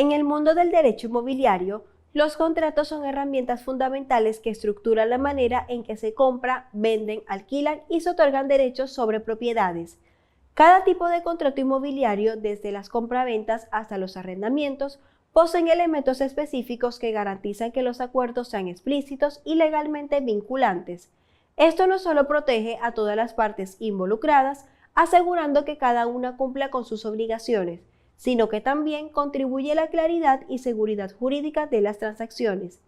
En el mundo del derecho inmobiliario, los contratos son herramientas fundamentales que estructuran la manera en que se compra, venden, alquilan y se otorgan derechos sobre propiedades. Cada tipo de contrato inmobiliario, desde las compraventas hasta los arrendamientos, poseen elementos específicos que garantizan que los acuerdos sean explícitos y legalmente vinculantes. Esto no solo protege a todas las partes involucradas, asegurando que cada una cumpla con sus obligaciones, sino que también contribuye a la claridad y seguridad jurídica de las transacciones.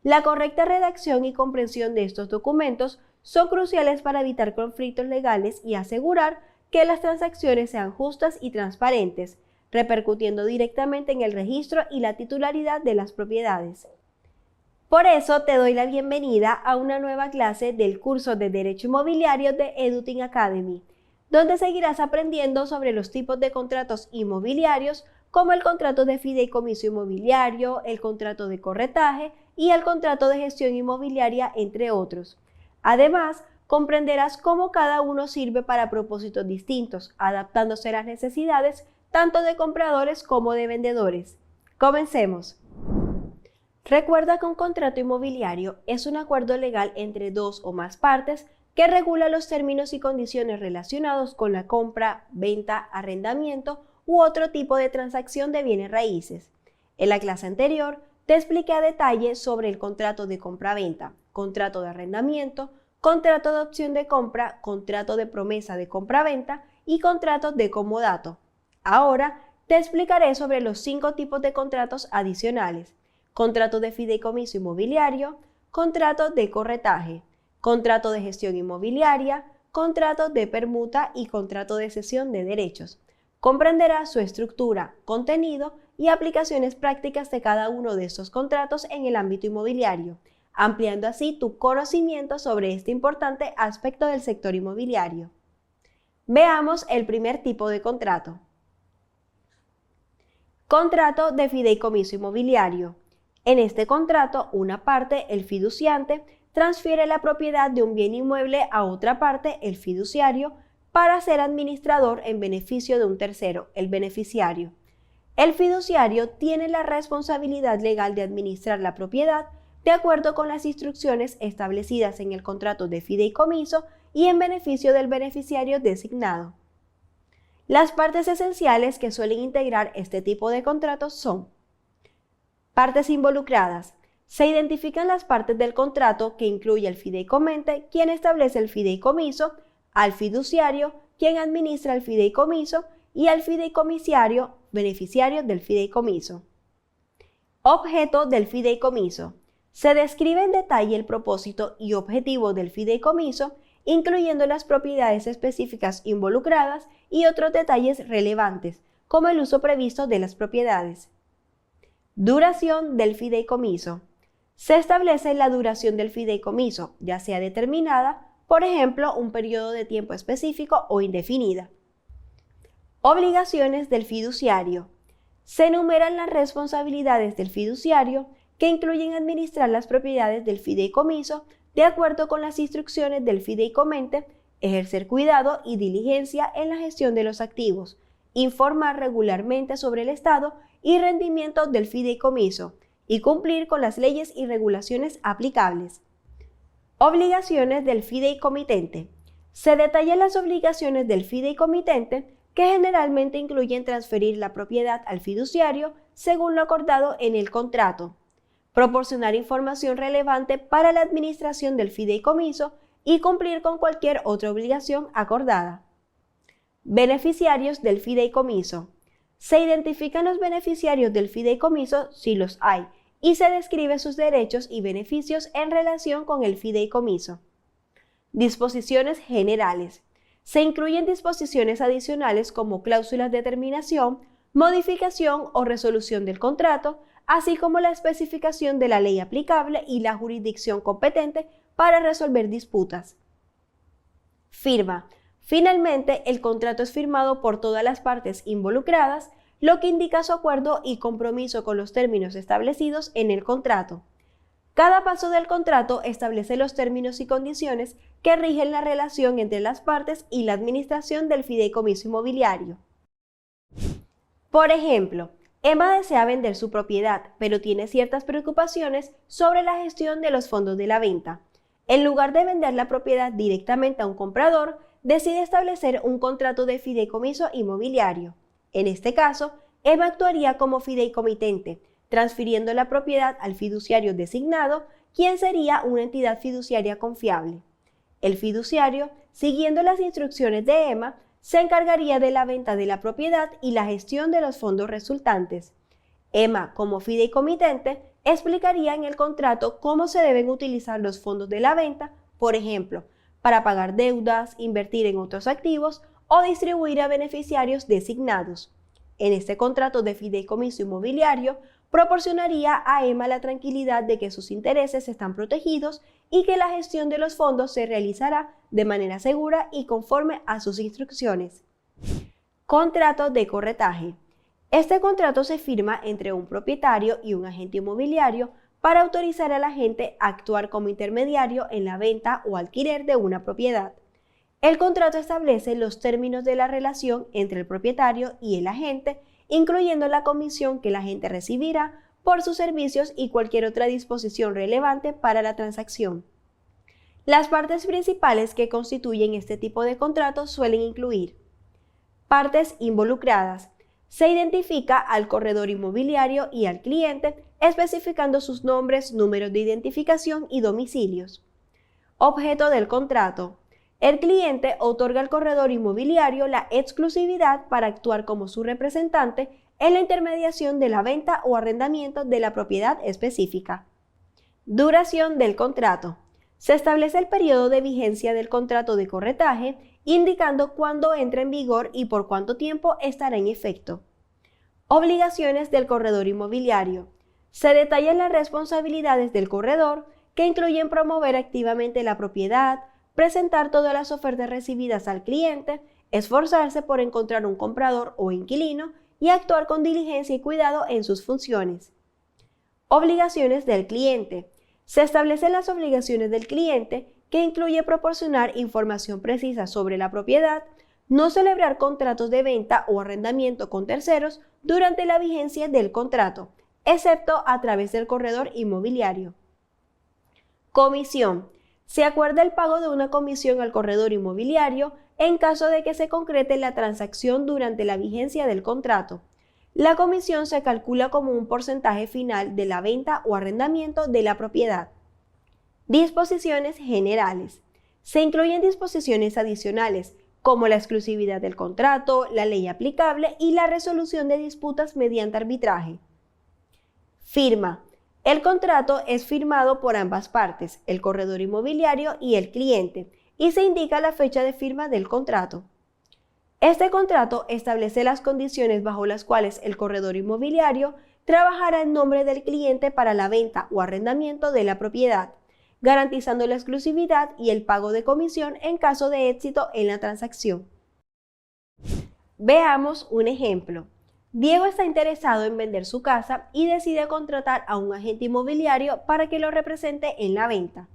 La correcta redacción y comprensión de estos documentos son cruciales para evitar conflictos legales y asegurar que las transacciones sean justas y transparentes, repercutiendo directamente en el registro y la titularidad de las propiedades. Por eso te doy la bienvenida a una nueva clase del curso de Derecho Inmobiliario de Edutin Academy, donde seguirás aprendiendo sobre los tipos de contratos inmobiliarios como el contrato de fideicomiso inmobiliario, el contrato de corretaje y el contrato de gestión inmobiliaria, entre otros. Además, comprenderás cómo cada uno sirve para propósitos distintos, adaptándose a las necesidades tanto de compradores como de vendedores. Comencemos. Recuerda que un contrato inmobiliario es un acuerdo legal entre dos o más partes que regula los términos y condiciones relacionados con la compra, venta, arrendamiento u otro tipo de transacción de bienes raíces. En la clase anterior te expliqué a detalle sobre el contrato de compra-venta, contrato de arrendamiento, contrato de opción de compra, contrato de promesa de compra-venta y contrato de comodato. Ahora te explicaré sobre los 5 tipos de contratos adicionales: contrato de fideicomiso inmobiliario, contrato de corretaje, contrato de gestión inmobiliaria, contrato de permuta y contrato de cesión de derechos. Comprenderás su estructura, contenido y aplicaciones prácticas de cada uno de estos contratos en el ámbito inmobiliario, ampliando así tu conocimiento sobre este importante aspecto del sector inmobiliario. Veamos el primer tipo de contrato. Contrato de fideicomiso inmobiliario. En este contrato, una parte, el fiduciante, transfiere la propiedad de un bien inmueble a otra parte, el fiduciario, para ser administrador en beneficio de un tercero, el beneficiario. El fiduciario tiene la responsabilidad legal de administrar la propiedad de acuerdo con las instrucciones establecidas en el contrato de fideicomiso y en beneficio del beneficiario designado. Las partes esenciales que suelen integrar este tipo de contratos son: partes involucradas. Se identifican las partes del contrato que incluye el fideicomente, quien establece el fideicomiso, al fiduciario, quien administra el fideicomiso, y al fideicomisario, beneficiario del fideicomiso. Objeto del fideicomiso. Se describe en detalle el propósito y objetivo del fideicomiso, incluyendo las propiedades específicas involucradas y otros detalles relevantes, como el uso previsto de las propiedades. Duración del fideicomiso. Se establece la duración del fideicomiso, ya sea determinada, por ejemplo, un periodo de tiempo específico o indefinida. Obligaciones del fiduciario. Se enumeran las responsabilidades del fiduciario, que incluyen administrar las propiedades del fideicomiso de acuerdo con las instrucciones del fideicomente, ejercer cuidado y diligencia en la gestión de los activos, informar regularmente sobre el estado y rendimiento del fideicomiso, y cumplir con las leyes y regulaciones aplicables. Obligaciones del fideicomitente. Se detallan las obligaciones del fideicomitente, que generalmente incluyen transferir la propiedad al fiduciario según lo acordado en el contrato, proporcionar información relevante para la administración del fideicomiso y cumplir con cualquier otra obligación acordada. Beneficiarios del fideicomiso. Se identifican los beneficiarios del fideicomiso si los hay, y se describe sus derechos y beneficios en relación con el fideicomiso. Disposiciones generales. Se incluyen disposiciones adicionales como cláusulas de terminación, modificación o resolución del contrato, así como la especificación de la ley aplicable y la jurisdicción competente para resolver disputas. Firma. Finalmente, el contrato es firmado por todas las partes involucradas, lo que indica su acuerdo y compromiso con los términos establecidos en el contrato. Cada paso del contrato establece los términos y condiciones que rigen la relación entre las partes y la administración del fideicomiso inmobiliario. Por ejemplo, Emma desea vender su propiedad, pero tiene ciertas preocupaciones sobre la gestión de los fondos de la venta. En lugar de vender la propiedad directamente a un comprador, decide establecer un contrato de fideicomiso inmobiliario. En este caso, Emma actuaría como fideicomitente, transfiriendo la propiedad al fiduciario designado, quien sería una entidad fiduciaria confiable. El fiduciario, siguiendo las instrucciones de Emma, se encargaría de la venta de la propiedad y la gestión de los fondos resultantes. Emma, como fideicomitente, explicaría en el contrato cómo se deben utilizar los fondos de la venta, por ejemplo, para pagar deudas, invertir en otros activos o distribuir a beneficiarios designados. En este contrato de fideicomiso inmobiliario, proporcionaría a Emma la tranquilidad de que sus intereses están protegidos y que la gestión de los fondos se realizará de manera segura y conforme a sus instrucciones. Contrato de corretaje. Este contrato se firma entre un propietario y un agente inmobiliario para autorizar al agente a actuar como intermediario en la venta o alquiler de una propiedad. El contrato establece los términos de la relación entre el propietario y el agente, incluyendo la comisión que el agente recibirá por sus servicios y cualquier otra disposición relevante para la transacción. Las partes principales que constituyen este tipo de contratos suelen incluir: partes involucradas. Se identifica al corredor inmobiliario y al cliente, especificando sus nombres, números de identificación y domicilios. Objeto del contrato. El cliente otorga al corredor inmobiliario la exclusividad para actuar como su representante en la intermediación de la venta o arrendamiento de la propiedad específica. Duración del contrato. Se establece el periodo de vigencia del contrato de corretaje, indicando cuándo entra en vigor y por cuánto tiempo estará en efecto. Obligaciones del corredor inmobiliario. Se detallan las responsabilidades del corredor, que incluyen promover activamente la propiedad, presentar todas las ofertas recibidas al cliente, esforzarse por encontrar un comprador o inquilino y actuar con diligencia y cuidado en sus funciones. Obligaciones del cliente. Se establecen las obligaciones del cliente, que incluye proporcionar información precisa sobre la propiedad, no celebrar contratos de venta o arrendamiento con terceros durante la vigencia del contrato, excepto a través del corredor inmobiliario. Comisión. Se acuerda el pago de una comisión al corredor inmobiliario en caso de que se concrete la transacción durante la vigencia del contrato. La comisión se calcula como un porcentaje final de la venta o arrendamiento de la propiedad. Disposiciones generales. Se incluyen disposiciones adicionales, como la exclusividad del contrato, la ley aplicable y la resolución de disputas mediante arbitraje. Firma. El contrato es firmado por ambas partes, el corredor inmobiliario y el cliente, y se indica la fecha de firma del contrato. Este contrato establece las condiciones bajo las cuales el corredor inmobiliario trabajará en nombre del cliente para la venta o arrendamiento de la propiedad, garantizando la exclusividad y el pago de comisión en caso de éxito en la transacción. Veamos un ejemplo. Diego está interesado en vender su casa y decide contratar a un agente inmobiliario para que lo represente en la venta.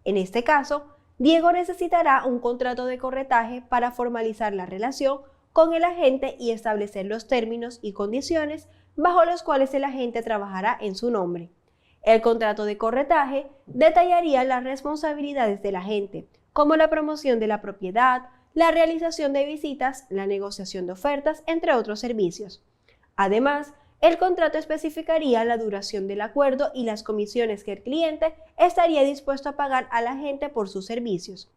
En este caso, Diego necesitará un contrato de corretaje para formalizar la relación con el agente y establecer los términos y condiciones bajo los cuales el agente trabajará en su nombre. El contrato de corretaje detallaría las responsabilidades del agente, como la promoción de la propiedad, la realización de visitas, la negociación de ofertas, entre otros servicios. Además, el contrato especificaría la duración del acuerdo y las comisiones que el cliente estaría dispuesto a pagar al agente por sus servicios.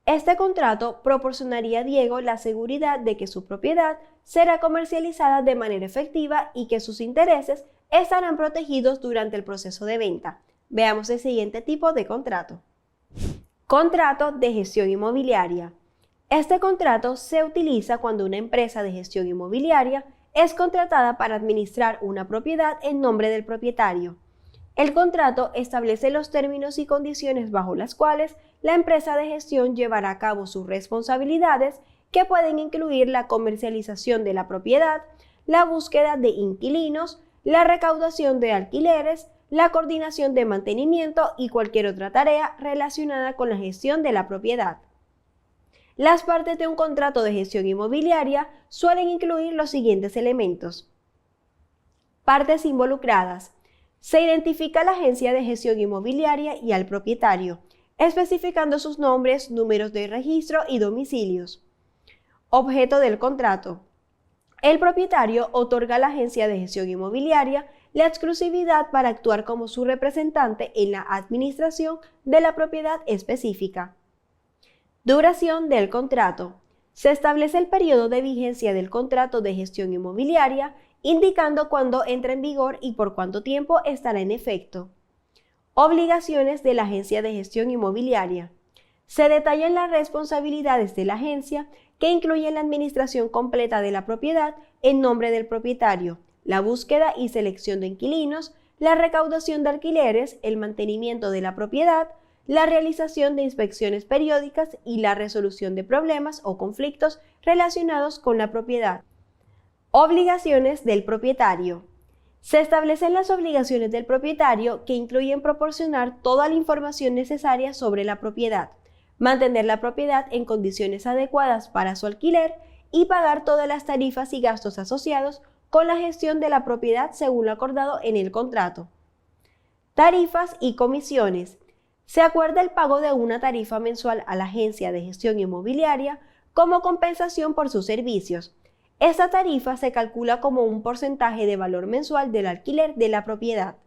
Este contrato proporcionaría a Diego la seguridad de que su propiedad será comercializada de manera efectiva y que sus intereses estarán protegidos durante el proceso de venta. Veamos el siguiente tipo de contrato. Contrato de gestión inmobiliaria. Este contrato se utiliza cuando una empresa de gestión inmobiliaria es contratada para administrar una propiedad en nombre del propietario. El contrato establece los términos y condiciones bajo las cuales la empresa de gestión llevará a cabo sus responsabilidades, que pueden incluir la comercialización de la propiedad, la búsqueda de inquilinos, la recaudación de alquileres, la coordinación de mantenimiento y cualquier otra tarea relacionada con la gestión de la propiedad. Las partes de un contrato de gestión inmobiliaria suelen incluir los siguientes elementos: Partes involucradas. Se identifica a la agencia de gestión inmobiliaria y al propietario, especificando sus nombres, números de registro y domicilios. Objeto del contrato. El propietario otorga a la agencia de gestión inmobiliaria la exclusividad para actuar como su representante en la administración de la propiedad específica. Duración del contrato. Se establece el periodo de vigencia del contrato de gestión inmobiliaria, indicando cuándo entra en vigor y por cuánto tiempo estará en efecto. Obligaciones de la agencia de gestión inmobiliaria. Se detallan las responsabilidades de la agencia, que incluyen la administración completa de la propiedad en nombre del propietario, la búsqueda y selección de inquilinos, la recaudación de alquileres, el mantenimiento de la propiedad, la realización de inspecciones periódicas y la resolución de problemas o conflictos relacionados con la propiedad. Obligaciones del propietario. Se establecen las obligaciones del propietario, que incluyen proporcionar toda la información necesaria sobre la propiedad, mantener la propiedad en condiciones adecuadas para su alquiler y pagar todas las tarifas y gastos asociados con la gestión de la propiedad según lo acordado en el contrato. Tarifas y comisiones. Se acuerda el pago de una tarifa mensual a la agencia de gestión inmobiliaria como compensación por sus servicios. Esta tarifa se calcula como un porcentaje de valor mensual del alquiler de la propiedad.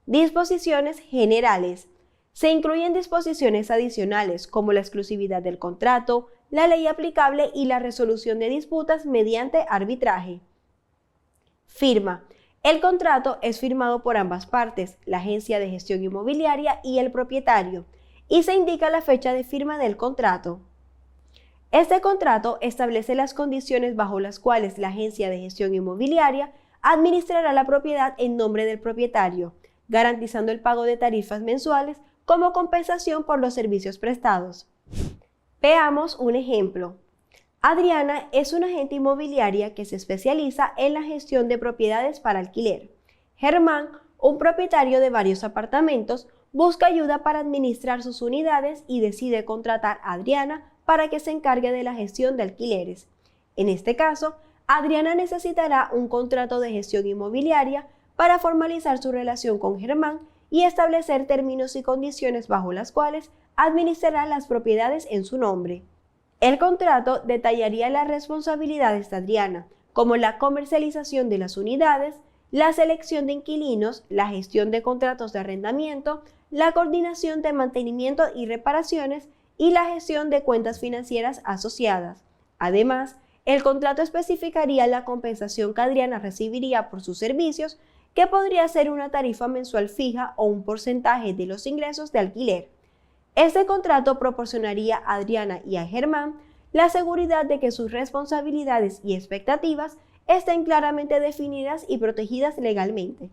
Disposiciones generales. Se incluyen disposiciones adicionales como la exclusividad del contrato, la ley aplicable y la resolución de disputas mediante arbitraje. Firma. El contrato es firmado por ambas partes, la agencia de gestión inmobiliaria y el propietario, y se indica la fecha de firma del contrato. Este contrato establece las condiciones bajo las cuales la agencia de gestión inmobiliaria administrará la propiedad en nombre del propietario, garantizando el pago de tarifas mensuales como compensación por los servicios prestados. Veamos un ejemplo. Adriana es una agente inmobiliaria que se especializa en la gestión de propiedades para alquiler. Germán, un propietario de varios apartamentos, busca ayuda para administrar sus unidades y decide contratar a Adriana para que se encargue de la gestión de alquileres. En este caso, Adriana necesitará un contrato de gestión inmobiliaria para formalizar su relación con Germán y establecer términos y condiciones bajo las cuales administrará las propiedades en su nombre. El contrato detallaría las responsabilidades de Adriana, como la comercialización de las unidades, la selección de inquilinos, la gestión de contratos de arrendamiento, la coordinación de mantenimiento y reparaciones y la gestión de cuentas financieras asociadas. Además, el contrato especificaría la compensación que Adriana recibiría por sus servicios, que podría ser una tarifa mensual fija o un porcentaje de los ingresos de alquiler. Este contrato proporcionaría a Adriana y a Germán la seguridad de que sus responsabilidades y expectativas estén claramente definidas y protegidas legalmente.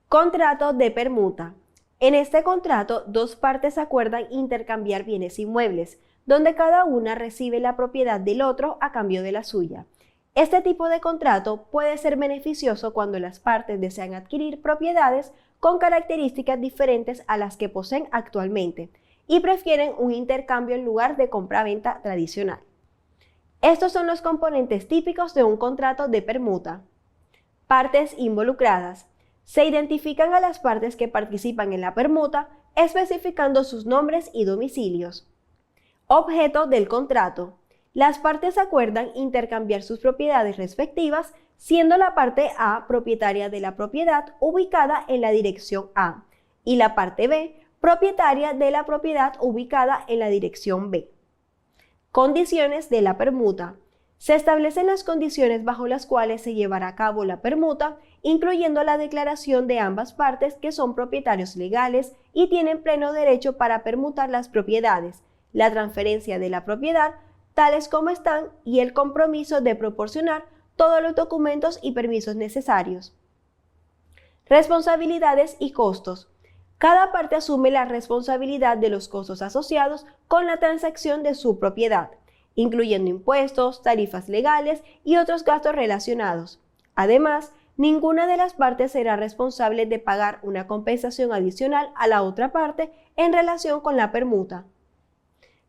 Contrato de permuta. En este contrato, dos partes acuerdan intercambiar bienes inmuebles, donde cada una recibe la propiedad del otro a cambio de la suya. Este tipo de contrato puede ser beneficioso cuando las partes desean adquirir propiedades con características diferentes a las que poseen actualmente y prefieren un intercambio en lugar de compra-venta tradicional. Estos son los componentes típicos de un contrato de permuta. Partes involucradas. Se identifican a las partes que participan en la permuta, especificando sus nombres y domicilios. Objeto del contrato. Las partes acuerdan intercambiar sus propiedades respectivas, siendo la parte A propietaria de la propiedad ubicada en la dirección A y la parte B propietaria de la propiedad ubicada en la dirección B. Condiciones de la permuta. Se establecen las condiciones bajo las cuales se llevará a cabo la permuta, incluyendo la declaración de ambas partes que son propietarios legales y tienen pleno derecho para permutar las propiedades, la transferencia de la propiedad, tales como están, y el compromiso de proporcionar todos los documentos y permisos necesarios. Responsabilidades y costos. Cada parte asume la responsabilidad de los costos asociados con la transacción de su propiedad, incluyendo impuestos, tarifas legales y otros gastos relacionados. Además, ninguna de las partes será responsable de pagar una compensación adicional a la otra parte en relación con la permuta.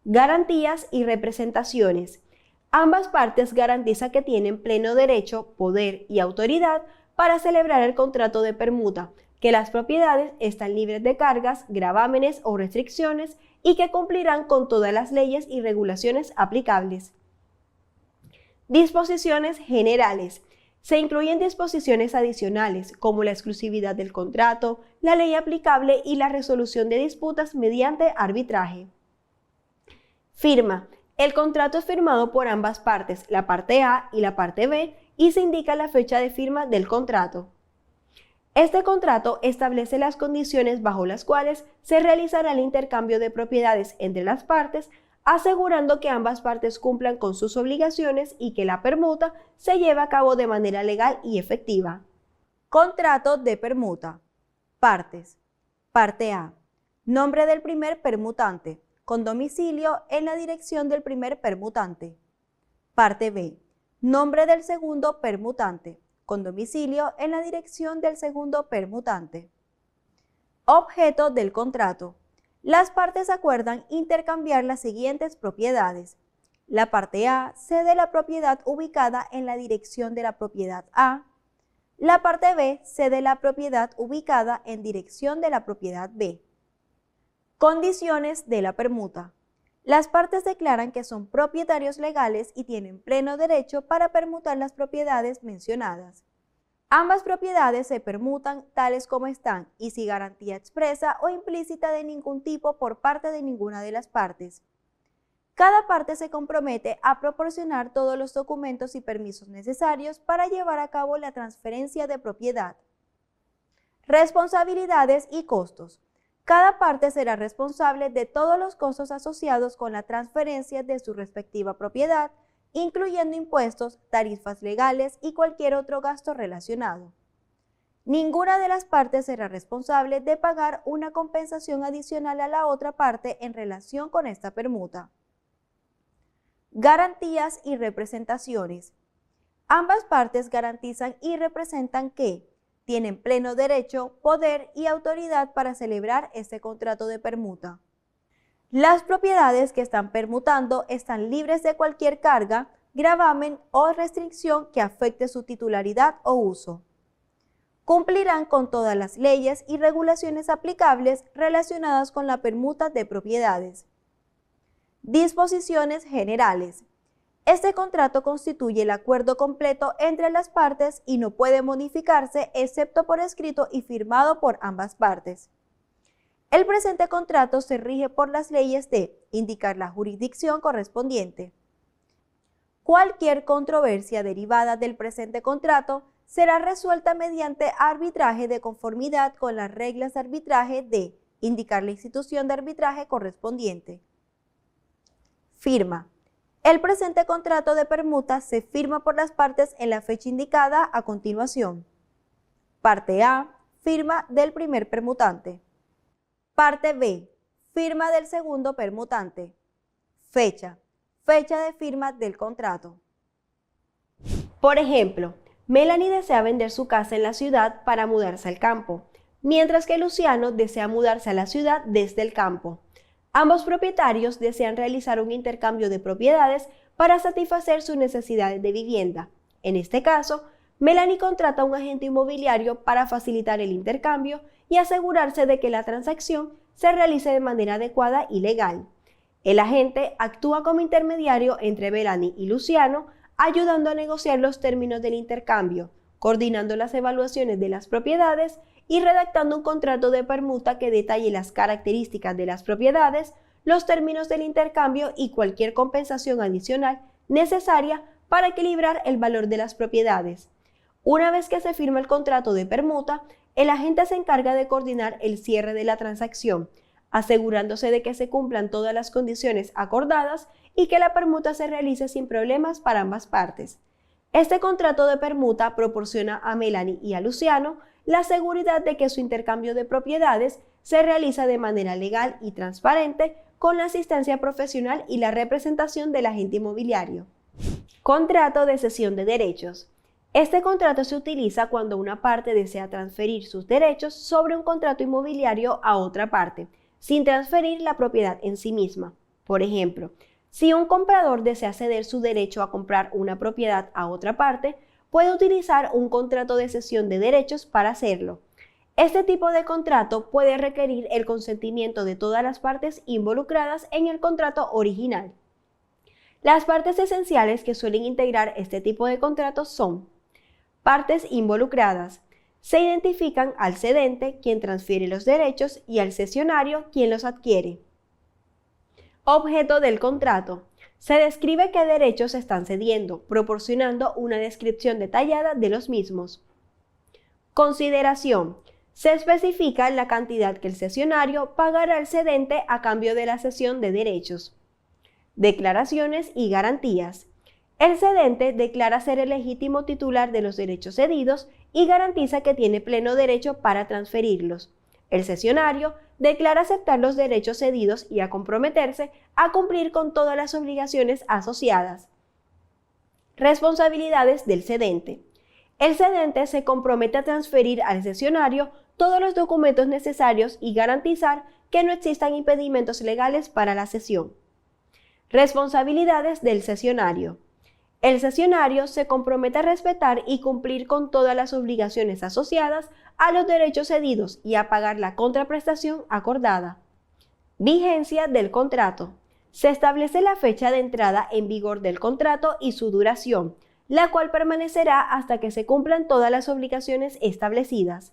Garantías y representaciones. Ambas partes garantizan que tienen pleno derecho, poder y autoridad para celebrar el contrato de permuta, que las propiedades están libres de cargas, gravámenes o restricciones y que cumplirán con todas las leyes y regulaciones aplicables. Disposiciones generales. Se incluyen disposiciones adicionales, como la exclusividad del contrato, la ley aplicable y la resolución de disputas mediante arbitraje. Firma. El contrato es firmado por ambas partes, la parte A y la parte B, y se indica la fecha de firma del contrato. Este contrato establece las condiciones bajo las cuales se realizará el intercambio de propiedades entre las partes, asegurando que ambas partes cumplan con sus obligaciones y que la permuta se lleve a cabo de manera legal y efectiva. Contrato de permuta. Partes. Parte A. Nombre del primer permutante, con domicilio en la dirección del primer permutante. Parte B. Nombre del segundo permutante, con domicilio en la dirección del segundo permutante. Objeto del contrato. Las partes acuerdan intercambiar las siguientes propiedades. La parte A cede la propiedad ubicada en la dirección de la propiedad A. La parte B cede la propiedad ubicada en dirección de la propiedad B. Condiciones de la permuta. Las partes declaran que son propietarios legales y tienen pleno derecho para permutar las propiedades mencionadas. Ambas propiedades se permutan tales como están y sin garantía expresa o implícita de ningún tipo por parte de ninguna de las partes. Cada parte se compromete a proporcionar todos los documentos y permisos necesarios para llevar a cabo la transferencia de propiedad. Responsabilidades y costos. Cada parte será responsable de todos los costos asociados con la transferencia de su respectiva propiedad, incluyendo impuestos, tarifas legales y cualquier otro gasto relacionado. Ninguna de las partes será responsable de pagar una compensación adicional a la otra parte en relación con esta permuta. Garantías y representaciones. Ambas partes garantizan y representan que tienen pleno derecho, poder y autoridad para celebrar este contrato de permuta. Las propiedades que están permutando están libres de cualquier carga, gravamen o restricción que afecte su titularidad o uso. Cumplirán con todas las leyes y regulaciones aplicables relacionadas con la permuta de propiedades. Disposiciones generales. Este contrato constituye el acuerdo completo entre las partes y no puede modificarse excepto por escrito y firmado por ambas partes. El presente contrato se rige por las leyes de indicar la jurisdicción correspondiente. Cualquier controversia derivada del presente contrato será resuelta mediante arbitraje de conformidad con las reglas de arbitraje de indicar la institución de arbitraje correspondiente. Firma. El presente contrato de permuta se firma por las partes en la fecha indicada a continuación. Parte A. Firma del primer permutante. Parte B. Firma del segundo permutante. Fecha. Fecha de firma del contrato. Por ejemplo, Melanie desea vender su casa en la ciudad para mudarse al campo, mientras que Luciano desea mudarse a la ciudad desde el campo. Ambos propietarios desean realizar un intercambio de propiedades para satisfacer sus necesidades de vivienda. En este caso, Melanie contrata a un agente inmobiliario para facilitar el intercambio y asegurarse de que la transacción se realice de manera adecuada y legal. El agente actúa como intermediario entre Melanie y Luciano, ayudando a negociar los términos del intercambio, coordinando las evaluaciones de las propiedades y redactando un contrato de permuta que detalle las características de las propiedades, los términos del intercambio y cualquier compensación adicional necesaria para equilibrar el valor de las propiedades. Una vez que se firma el contrato de permuta, el agente se encarga de coordinar el cierre de la transacción, asegurándose de que se cumplan todas las condiciones acordadas y que la permuta se realice sin problemas para ambas partes. Este contrato de permuta proporciona a Melanie y a Luciano la seguridad de que su intercambio de propiedades se realiza de manera legal y transparente con la asistencia profesional y la representación del agente inmobiliario. Contrato de cesión de derechos. Este contrato se utiliza cuando una parte desea transferir sus derechos sobre un contrato inmobiliario a otra parte, sin transferir la propiedad en sí misma. Por ejemplo, si un comprador desea ceder su derecho a comprar una propiedad a otra parte, puede utilizar un contrato de cesión de derechos para hacerlo. Este tipo de contrato puede requerir el consentimiento de todas las partes involucradas en el contrato original. Las partes esenciales que suelen integrar este tipo de contratos son: partes involucradas. Se identifican al cedente, quien transfiere los derechos, y al cesionario, quien los adquiere. Objeto del contrato. Se describe qué derechos se están cediendo, proporcionando una descripción detallada de los mismos. Consideración. Se especifica la cantidad que el cesionario pagará al cedente a cambio de la cesión de derechos. Declaraciones y garantías. El cedente declara ser el legítimo titular de los derechos cedidos y garantiza que tiene pleno derecho para transferirlos. El cesionario declara aceptar los derechos cedidos y a comprometerse a cumplir con todas las obligaciones asociadas. Responsabilidades del cedente. El cedente se compromete a transferir al cesionario todos los documentos necesarios y garantizar que no existan impedimentos legales para la cesión. Responsabilidades del cesionario. El cesionario se compromete a respetar y cumplir con todas las obligaciones asociadas a los derechos cedidos y a pagar la contraprestación acordada. Vigencia del contrato. Se establece la fecha de entrada en vigor del contrato y su duración, la cual permanecerá hasta que se cumplan todas las obligaciones establecidas.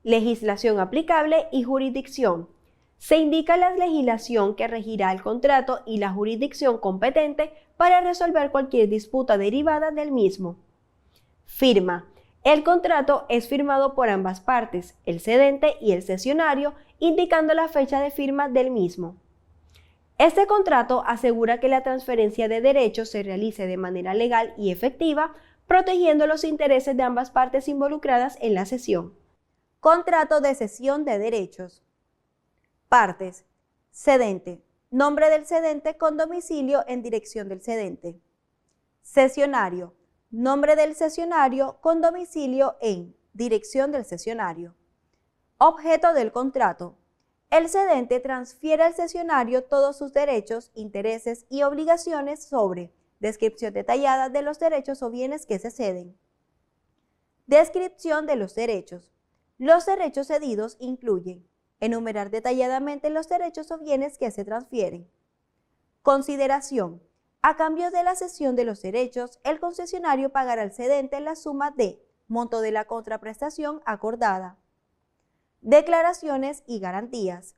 Legislación aplicable y jurisdicción. Se indica la legislación que regirá el contrato y la jurisdicción competente para resolver cualquier disputa derivada del mismo. Firma. El contrato es firmado por ambas partes, el cedente y el cesionario, indicando la fecha de firma del mismo. Este contrato asegura que la transferencia de derechos se realice de manera legal y efectiva, protegiendo los intereses de ambas partes involucradas en la cesión. Contrato de cesión de derechos. Partes. Cedente. Nombre del cedente con domicilio en dirección del cedente. Cesionario. Nombre del cesionario con domicilio en dirección del cesionario. Objeto del contrato. El cedente transfiere al cesionario todos sus derechos, intereses y obligaciones sobre descripción detallada de los derechos o bienes que se ceden. Descripción de los derechos. Los derechos cedidos incluyen enumerar detalladamente los derechos o bienes que se transfieren. Consideración. A cambio de la cesión de los derechos, el concesionario pagará al cedente la suma de monto de la contraprestación acordada. Declaraciones y garantías.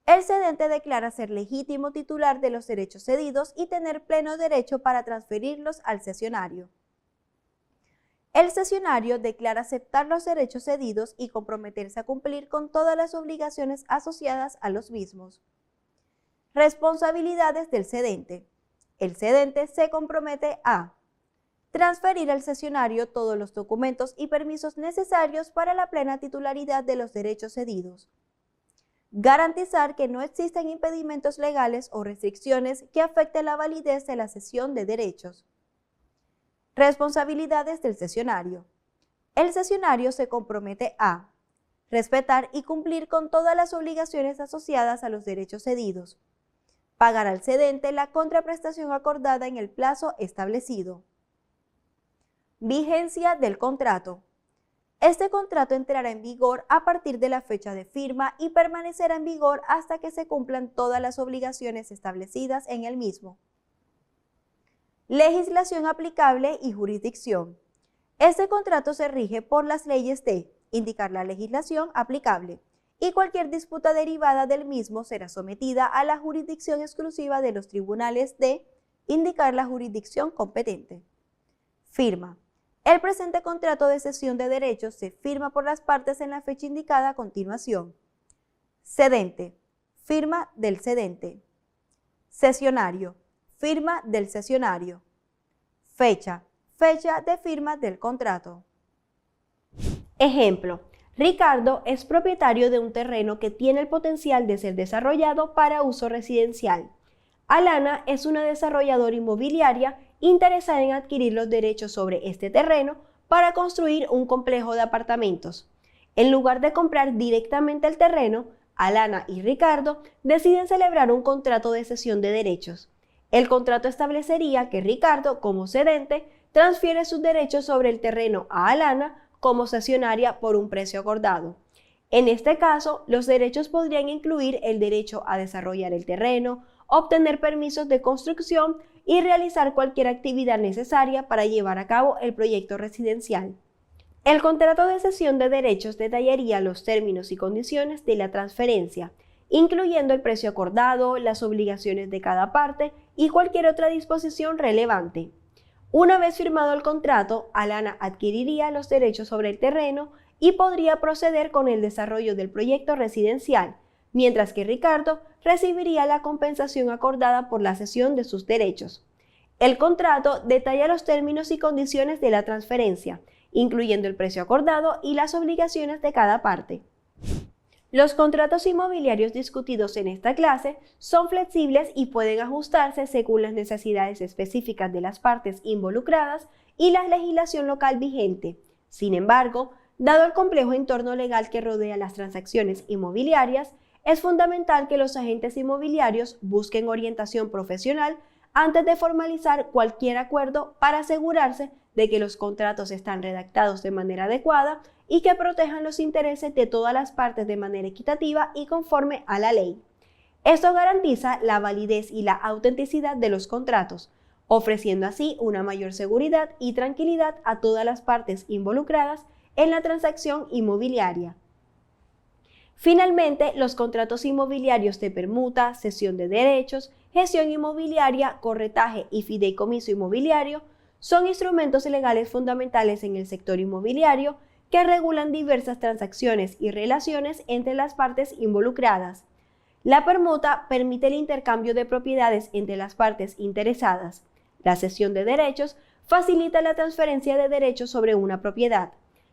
El cedente declara ser legítimo titular de los derechos cedidos y tener pleno derecho para transferirlos al cesionario. El cesionario declara aceptar los derechos cedidos y comprometerse a cumplir con todas las obligaciones asociadas a los mismos. Responsabilidades del cedente. El cedente se compromete a transferir al cesionario todos los documentos y permisos necesarios para la plena titularidad de los derechos cedidos. Garantizar que no existen impedimentos legales o restricciones que afecten la validez de la cesión de derechos. Responsabilidades del cesionario. El cesionario se compromete a respetar y cumplir con todas las obligaciones asociadas a los derechos cedidos. Pagar al cedente la contraprestación acordada en el plazo establecido. Vigencia del contrato. Este contrato entrará en vigor a partir de la fecha de firma y permanecerá en vigor hasta que se cumplan todas las obligaciones establecidas en el mismo. Legislación aplicable y jurisdicción. Este contrato se rige por las leyes de indicar la legislación aplicable y cualquier disputa derivada del mismo será sometida a la jurisdicción exclusiva de los tribunales de indicar la jurisdicción competente. Firma. El presente contrato de cesión de derechos se firma por las partes en la fecha indicada a continuación. Cedente. Firma del cedente. Cesionario. Firma del cesionario. Fecha. Fecha de firma del contrato. Ejemplo. Ricardo es propietario de un terreno que tiene el potencial de ser desarrollado para uso residencial. Alana es una desarrolladora inmobiliaria interesada en adquirir los derechos sobre este terreno para construir un complejo de apartamentos. En lugar de comprar directamente el terreno, Alana y Ricardo deciden celebrar un contrato de cesión de derechos. El contrato establecería que Ricardo, como cedente, transfiere sus derechos sobre el terreno a Alana como cesionaria por un precio acordado. En este caso, los derechos podrían incluir el derecho a desarrollar el terreno, obtener permisos de construcción y realizar cualquier actividad necesaria para llevar a cabo el proyecto residencial. El contrato de cesión de derechos detallaría los términos y condiciones de la transferencia, incluyendo el precio acordado, las obligaciones de cada parte y cualquier otra disposición relevante. Una vez firmado el contrato, Alana adquiriría los derechos sobre el terreno y podría proceder con el desarrollo del proyecto residencial, mientras que Ricardo recibiría la compensación acordada por la cesión de sus derechos. El contrato detalla los términos y condiciones de la transferencia, incluyendo el precio acordado y las obligaciones de cada parte. Los contratos inmobiliarios discutidos en esta clase son flexibles y pueden ajustarse según las necesidades específicas de las partes involucradas y la legislación local vigente. Sin embargo, dado el complejo entorno legal que rodea las transacciones inmobiliarias, es fundamental que los agentes inmobiliarios busquen orientación profesional antes de formalizar cualquier acuerdo para asegurarse de que los contratos están redactados de manera adecuada y que protejan los intereses de todas las partes de manera equitativa y conforme a la ley. Esto garantiza la validez y la autenticidad de los contratos, ofreciendo así una mayor seguridad y tranquilidad a todas las partes involucradas en la transacción inmobiliaria. Finalmente, los contratos inmobiliarios de permuta, cesión de derechos, gestión inmobiliaria, corretaje y fideicomiso inmobiliario son instrumentos legales fundamentales en el sector inmobiliario que regulan diversas transacciones y relaciones entre las partes involucradas. La permuta permite el intercambio de propiedades entre las partes interesadas. La cesión de derechos facilita la transferencia de derechos sobre una propiedad.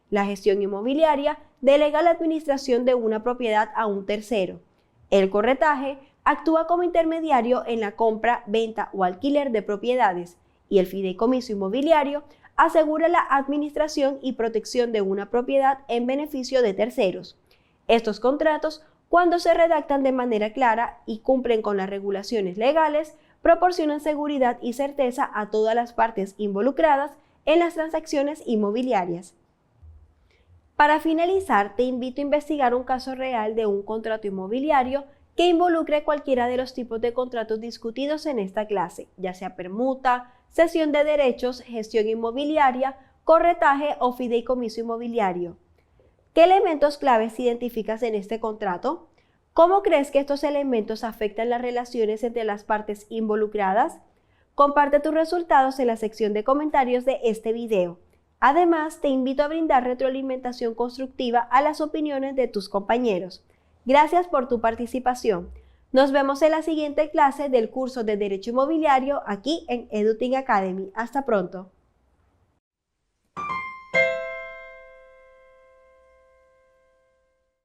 La gestión inmobiliaria delega la administración de una propiedad a un tercero. El corretaje actúa como intermediario en la compra, venta o alquiler de propiedades, y el fideicomiso inmobiliario asegura la administración y protección de una propiedad en beneficio de terceros. Estos contratos, cuando se redactan de manera clara y cumplen con las regulaciones legales, proporcionan seguridad y certeza a todas las partes involucradas en las transacciones inmobiliarias. Para finalizar, te invito a investigar un caso real de un contrato inmobiliario que involucre cualquiera de los tipos de contratos discutidos en esta clase, ya sea permuta, cesión de derechos, gestión inmobiliaria, corretaje o fideicomiso inmobiliario. ¿Qué elementos claves identificas en este contrato? ¿Cómo crees que estos elementos afectan las relaciones entre las partes involucradas? Comparte tus resultados en la sección de comentarios de este video. Además, te invito a brindar retroalimentación constructiva a las opiniones de tus compañeros. Gracias por tu participación. Nos vemos en la siguiente clase del curso de Derecho Inmobiliario aquí en Eduting Academy. Hasta pronto.